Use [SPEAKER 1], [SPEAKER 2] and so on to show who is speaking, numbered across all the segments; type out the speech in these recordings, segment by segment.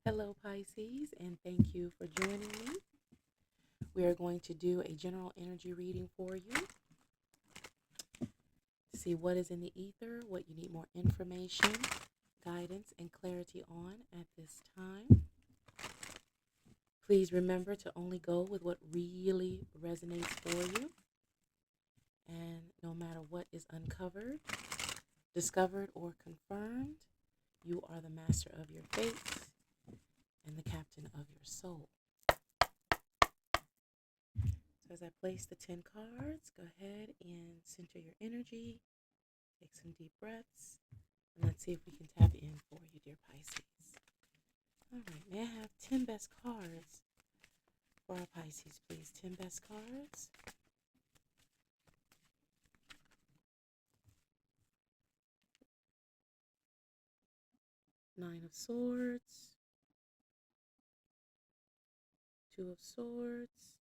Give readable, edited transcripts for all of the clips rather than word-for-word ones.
[SPEAKER 1] Hello, Pisces, and thank you for joining me. We are going to do a general energy reading for you to see what is in the ether, what you need more information, guidance, and clarity on at this time. Please remember to only go with what really resonates for you, and no matter what is uncovered, discovered, or confirmed, you are the master of your fate and the captain of your soul. So as I place the 10 cards, go ahead and center your energy, take some deep breaths, and let's see if we can tap in for you, dear Pisces. All right, may I have 10 best cards for our Pisces, please? 10 best cards. Nine of Swords, Two of Swords,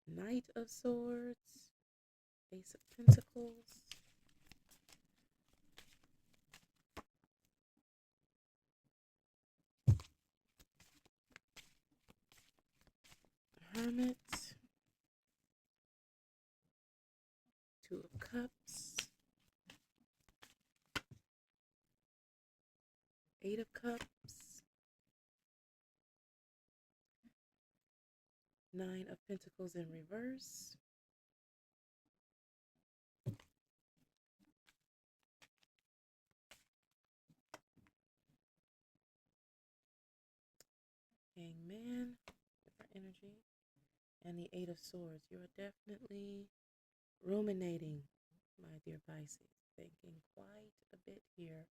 [SPEAKER 1] Knight of Swords, Ace of Pentacles, Hermit, Two of Cups, Eight of Cups, Nine of Pentacles in reverse, Hangman, different energy, and the Eight of Swords. You are definitely ruminating, my dear Pisces, thinking quite a bit here.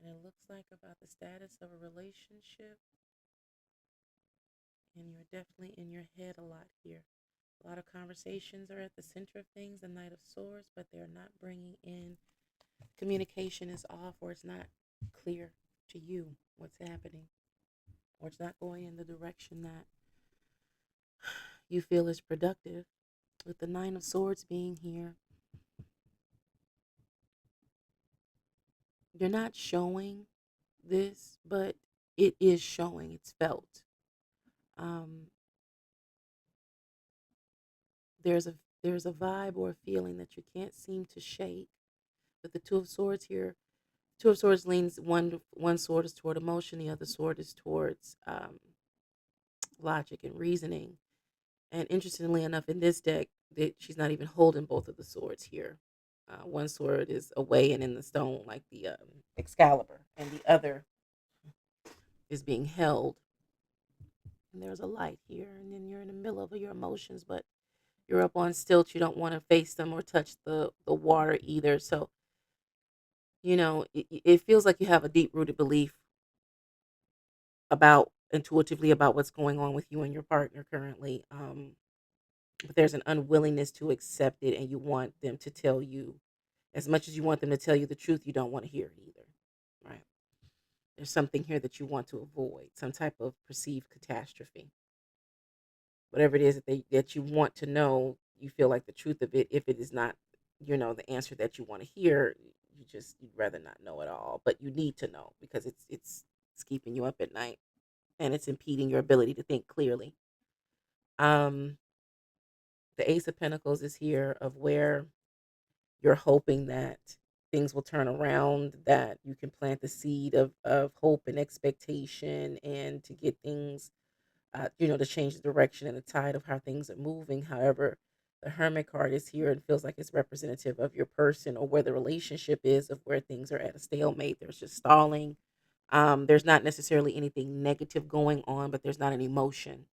[SPEAKER 1] And it looks like about the status of a relationship, and you're definitely in your head a lot here. A lot of conversations are at the center of things, the Knight of Swords, but they're not bringing in communication is off, or it's not clear to you what's happening, or it's not going in the direction that you feel is productive. With the Nine of Swords being here, you're not showing this, but it is showing. It's felt. Um, there's a there's a vibe or a feeling that you can't seem to shake. With the Two of Swords here, Two of Swords leans one sword is toward emotion, the other sword is towards logic and reasoning. And interestingly enough, in this deck, that she's not even holding both of the swords here. One sword is away and in the stone, like the Excalibur, and the other is being held. And there's a light here, and then you're in the middle of your emotions, but you're up on stilts. You don't want to face them or touch the water either. So it feels like you have a deep rooted belief about intuitively about what's going on with you and your partner currently. But there's an unwillingness to accept it, and you want them to tell you, as much as you want them to tell you the truth, you don't want to hear it either, right? There's something here that you want to avoid, some type of perceived catastrophe, whatever it is that you want to know. You feel like the truth of it, if it is not, the answer that you want to hear, you'd rather not know at all, but you need to know because it's keeping you up at night, and it's impeding your ability to think clearly. um the Ace of Pentacles is here, of where you're hoping that things will turn around, that you can plant the seed of hope and expectation, and to get things, to change the direction and the tide of how things are moving. However, the Hermit card is here and feels like it's representative of your person, or where the relationship is, of where things are at a stalemate. There's just stalling. There's not necessarily anything negative going on, but there's not an emotion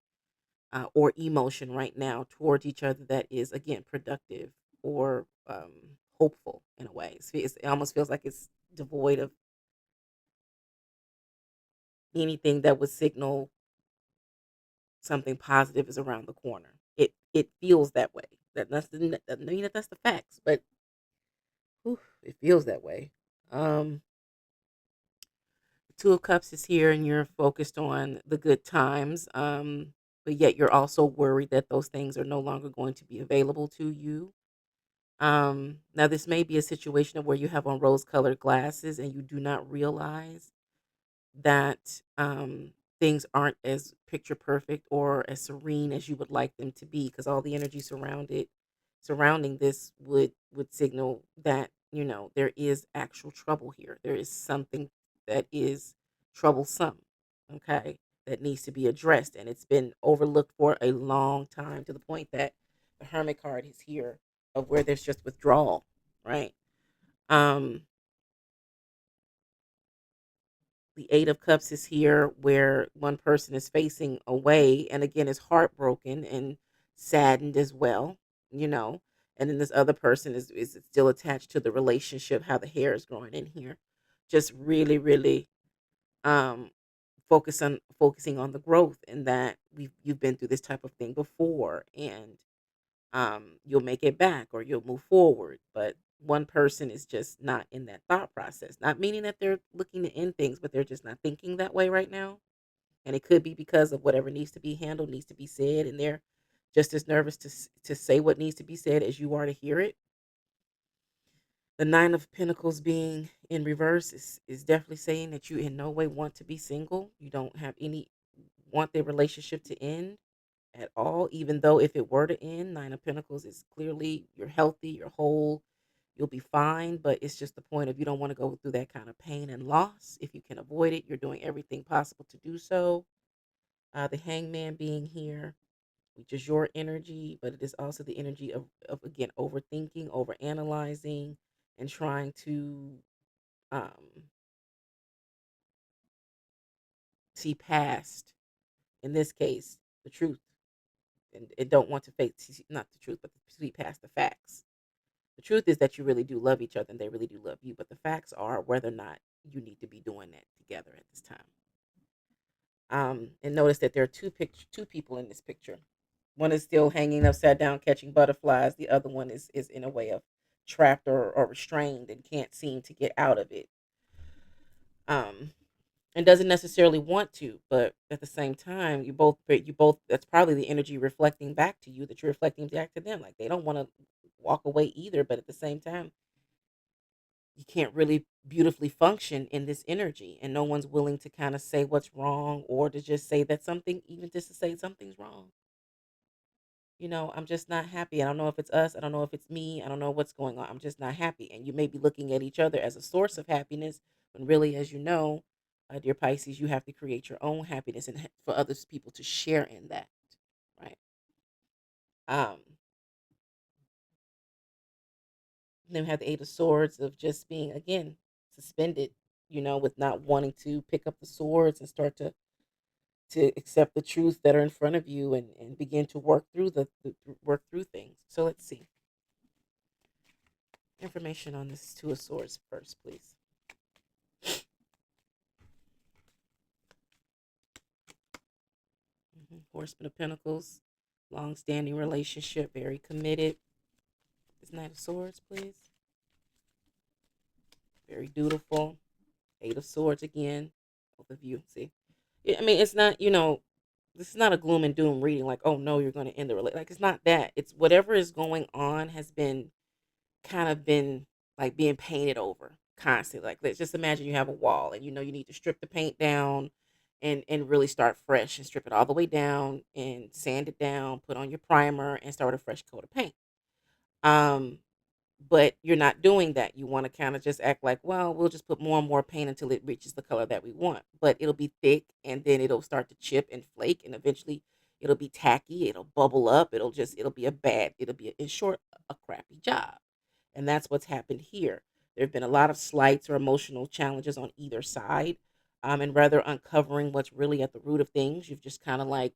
[SPEAKER 1] or emotion right now towards each other that is, again, productive or hopeful in a way. It almost feels like it's devoid of anything that would signal something positive is around the corner. It feels that way. That doesn't mean that that's the facts, but whew, it feels that way. Um, Two of Cups is here, and you're focused on the good times, but yet you're also worried that those things are no longer going to be available to you. Now this may be a situation of where you have on rose-colored glasses and you do not realize that things aren't as picture perfect or as serene as you would like them to be, because all the energy surrounding this would signal that, there is actual trouble here. There is something that is troublesome, okay, that needs to be addressed, and it's been overlooked for a long time, to the point that the Hermit card is here, of where there's just withdrawal, right? um the Eight of Cups is here, where one person is facing away and again is heartbroken and saddened as well, you know. And then this other person is still attached to the relationship, how the hair is growing in here. Just really, really um focusing on the growth, and that you've been through this type of thing before, and you'll make it back or you'll move forward. But one person is just not in that thought process. Not meaning that they're looking to end things, but they're just not thinking that way right now. And it could be because of whatever needs to be handled, needs to be said, and they're just as nervous to say what needs to be said as you are to hear it. The Nine of Pentacles being in reverse is definitely saying that you in no way want to be single. You don't have any want the relationship to end at all, even though if it were to end, Nine of Pentacles is clearly you're healthy, you're whole, you'll be fine. But it's just the point of, you don't want to go through that kind of pain and loss. If you can avoid it, you're doing everything possible to do so. The Hangman being here, which is your energy, but it is also the energy of again, overthinking, overanalyzing, and trying to um, see past, in this case, the truth, and don't want to face, not the truth, but to see past the facts. The truth is that you really do love each other and they really do love you, but the facts are whether or not you need to be doing that together at this time. And notice that there are two people in this picture. One is still hanging upside down, catching butterflies. The other one is in a way of trapped or restrained and can't seem to get out of it. Um, and doesn't necessarily want to, but at the same time, you both that's probably the energy reflecting back to you, that you're reflecting back to them. Like, they don't want to walk away either, but at the same time, you can't really beautifully function in this energy, and no one's willing to kind of say what's wrong, or to just say that something, even just to say something's wrong. I'm just not happy. I don't know if it's us, I don't know if it's me, I don't know what's going on. I'm just not happy. And you may be looking at each other as a source of happiness, when really, as you know, dear Pisces, you have to create your own happiness, and for others people to share in that, right? um then we have the Eight of Swords, of just being again suspended, with not wanting to pick up the swords and start to accept the truths that are in front of you, and begin to work through work through things. So let's see information on this Two of Swords first, please. Horseman of Pentacles, long-standing relationship, very committed. This Knight of Swords, please. Very dutiful. Eight of Swords again. Both of you. See, I mean, it's not, this is not a gloom and doom reading. Like, oh no, you're going to end the relationship. Like, it's not that. It's whatever is going on has been kind of been like being painted over constantly. Like, let's just imagine you have a wall, and you need to strip the paint down, and really start fresh, and strip it all the way down and sand it down, put on your primer and start a fresh coat of paint. Um but you're not doing that. You want to kind of just act like, well, we'll just put more and more paint until it reaches the color that we want. But it'll be thick, and then it'll start to chip and flake, and eventually it'll be tacky, it'll bubble up, it'll be in short, a crappy job. And that's what's happened here. There have been a lot of slights or emotional challenges on either side. And rather uncovering what's really at the root of things, you've just kind of like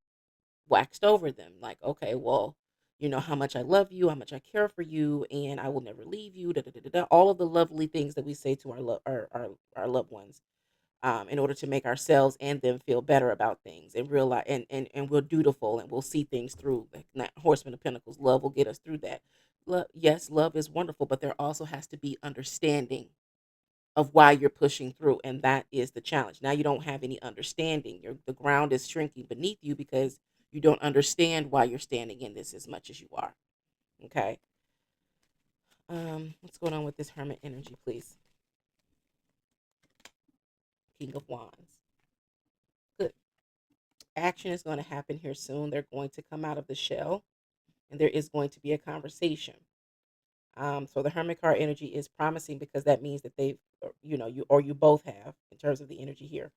[SPEAKER 1] waxed over them. Like, okay, well, you know how much I love you, how much I care for you, and I will never leave you. Da, da, da, da, da. All of the lovely things that we say to our loved ones, in order to make ourselves and them feel better about things, and realize, and we're dutiful, and we'll see things through. Like, not Horseman of Pentacles, love will get us through that. Yes, love is wonderful, but there also has to be understanding of why you're pushing through, and that is the challenge. Now you don't have any understanding. The ground is shrinking beneath you, because you don't understand why you're standing in this as much as you are. Okay. What's going on with this Hermit energy, please? King of Wands. Good. action is going to happen here soon. They're going to come out of the shell, and there is going to be a conversation. So the hermit card energy is promising because that means that they've, you both have, in terms of the energy here,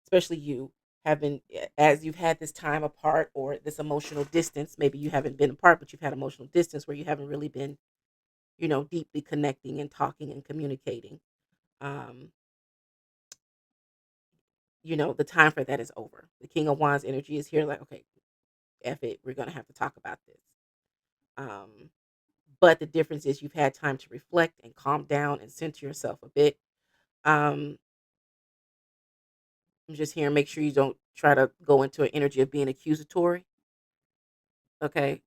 [SPEAKER 1] especially you have been, as you've had this time apart or this emotional distance. Maybe you haven't been apart, but you've had emotional distance where you haven't really been, deeply connecting and talking and communicating. Um, the time for that is over. The King of Wands energy is here, like, okay, F it, we're gonna have to talk about this. Um, but the difference is you've had time to reflect and calm down and center yourself a bit. Um, I'm just here, make sure you don't try to go into an energy of being accusatory. Okay,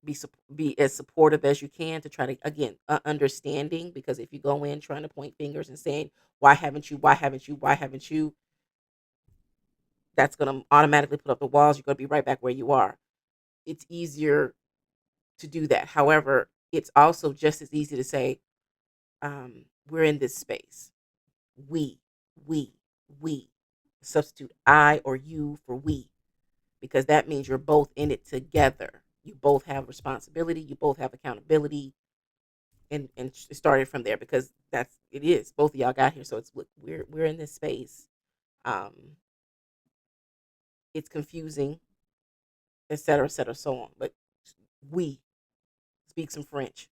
[SPEAKER 1] be as supportive as you can to try to, again, understanding, because if you go in trying to point fingers and saying, why haven't you, why haven't you, why haven't you, that's going to automatically put up the walls. You're going to be right back where you are. It's easier to do that. However, it's also just as easy to say, we're in this space. We, we, we. Substitute I or you for we, because that means you're both in it together. You both have responsibility. You both have accountability, and it started from there, because that's it is. Both of y'all got here, so it's, look, we're in this space. Um, it's confusing, et cetera, so on. But we speak some French.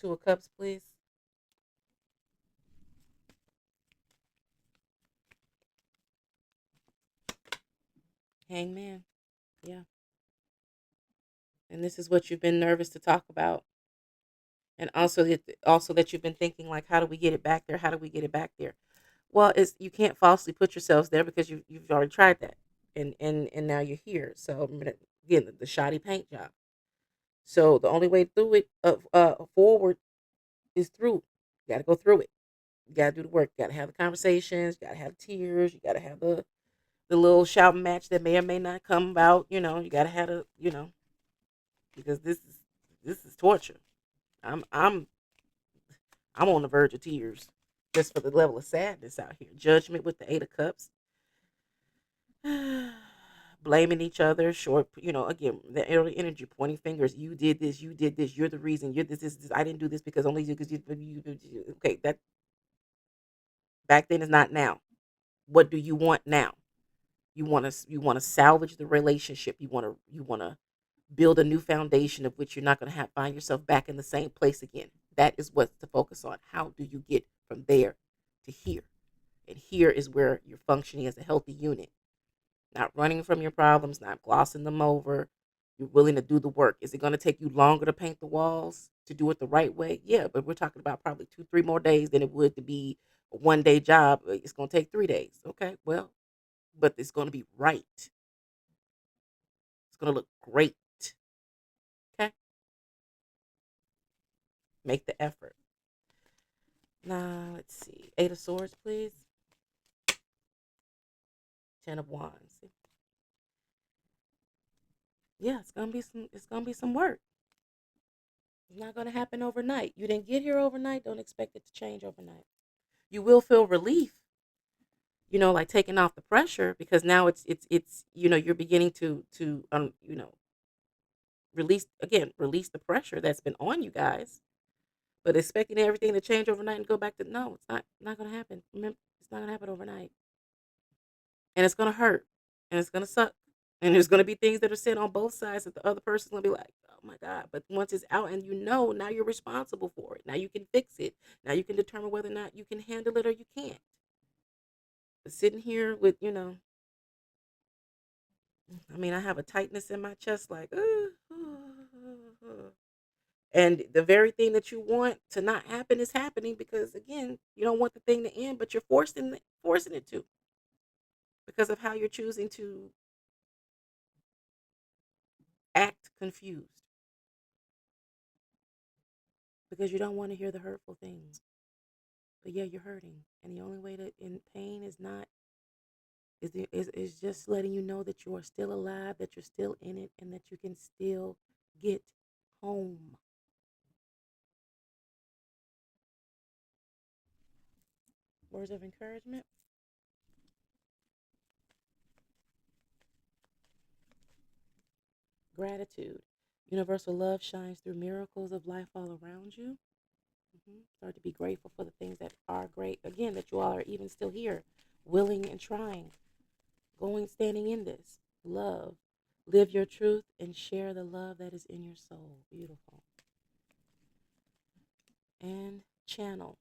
[SPEAKER 1] Two of Cups, please. Hangman. Yeah. And this is what you've been nervous to talk about. And also that you've been thinking, like, how do we get it back there? How do we get it back there? Well, it's, you can't falsely put yourselves there, because you've already tried that. And now you're here. So again, the shoddy paint job. So the only way through it, forward, is through. You got to go through it. You got to do the work. You got to have the conversations. You got to have tears. You got to have the little shouting match that may or may not come about. You got to have because this is torture. I'm I'm on the verge of tears just for the level of sadness out here. Judgment with the 8 of Cups. Blaming each other, short, again, the early energy, pointing fingers. You did this, you did this, you're the reason, you're this. I didn't do this because only you, because okay, that back then is not now. What do you want now? You want to salvage the relationship. You want to build a new foundation of which you're not going to have find yourself back in the same place again. That is what's to focus on. How do you get from there to here? And here is where you're functioning as a healthy unit, not running from your problems, not glossing them over. You're willing to do the work. Is it going to take you longer to paint the walls, to do it the right way? Yeah, but we're talking about probably 2, 3 more days than it would to be a 1 day job. It's going to take 3 days. Okay, well, but it's going to be right. It's going to look great. Okay, make the effort. Now, let's see. 8 of Swords, please. 10 of Wands. Yeah, it's gonna be some. It's gonna be some work. It's not gonna happen overnight. You didn't get here overnight. Don't expect it to change overnight. You will feel relief, like taking off the pressure, because now it's you're beginning to release the pressure that's been on you guys. But expecting everything to change overnight and go back to, no, it's not gonna happen. Remember, it's not gonna happen overnight, and it's gonna hurt, and it's gonna suck, and there's gonna be things that are said on both sides that the other person's gonna be like, oh my god. But once it's out, and now you're responsible for it. Now you can fix it. Now you can determine whether or not you can handle it or you can't. But sitting here with, I mean, I have a tightness in my chest, like, and the very thing that you want to not happen is happening, because again, you don't want the thing to end, but you're forcing it to, because of how you're choosing to act confused, because you don't want to hear the hurtful things. But yeah, you're hurting, and the only way to in pain is not is just letting you know that you are still alive, that you're still in it, and that you can still get home. Words of encouragement. Gratitude. Universal love shines through miracles of life all around you. Start to be grateful for the things that are great. Again, that you all are even still here, willing and trying, standing in this. Love. Live your truth and share the love that is in your soul. Beautiful. And channel.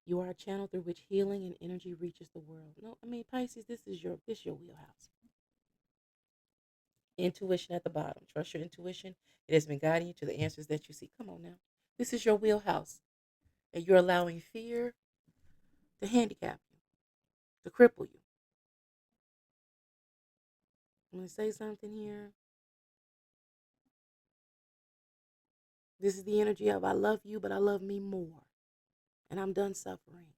[SPEAKER 1] You are a channel through which healing and energy reaches the world. No, I mean, Pisces, this your wheelhouse. Intuition at the bottom. Trust your intuition. It has been guiding you to the answers that you see. Come on now. This is your wheelhouse. And you're allowing fear to handicap you, to cripple you. I'm going to say something here. This is the energy of I love you, but I love me more. And I'm done suffering.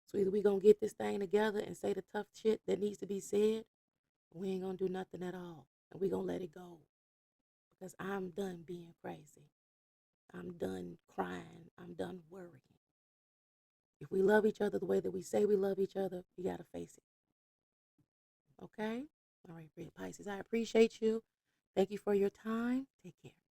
[SPEAKER 1] So either we going to get this thing together and say the tough shit that needs to be said, or we ain't going to do nothing at all. And we going to let it go. Because I'm done being crazy. I'm done crying. I'm done worrying. If we love each other the way that we say we love each other, we got to face it. Okay? All right, Pisces, I appreciate you. Thank you for your time. Take care.